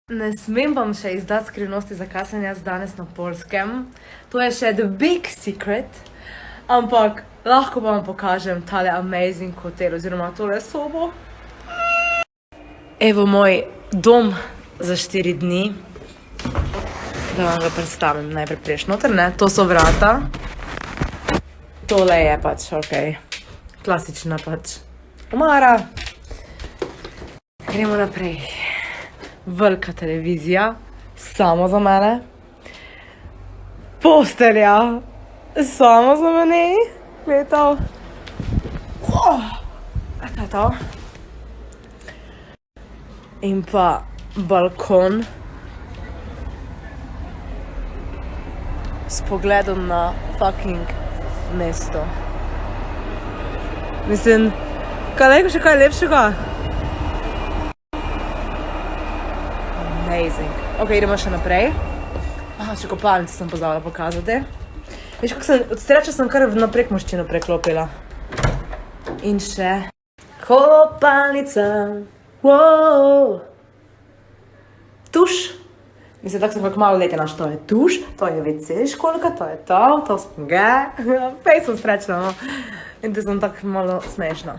Ne smem vam še izdati skrivnosti, zakaj sem jaz danes na Poljskem. To je še the big secret. Ampak lahko vam pokažem tale amazing hotel oziroma tole sobo. Evo moj dom za 4 dni. Da vam ga predstavim. Najprej priješ noter, ne? To so vrata. Tole je pač, okej. Klasična pač omara. Gremo naprej. Velika televizija, samo za mene. Postelja, samo za mene. Gledaj to. In pa balkon s pogledom na fucking mesto. Mislim, kaj še kaj lepšega? Amazing. Ok, idemo še naprej. Aha, še kopalnico sem pozabila pokazati. Veš, kako sem, od sreče sem kar na prekmoščino preklopila. In še kopalnica. Wow. Tuš. Mislim, tako sem kako malo leti naš, to je tuš, to je WC školka, to je to sem ga. Fej sem srečna, no. In te sem tako malo smešna.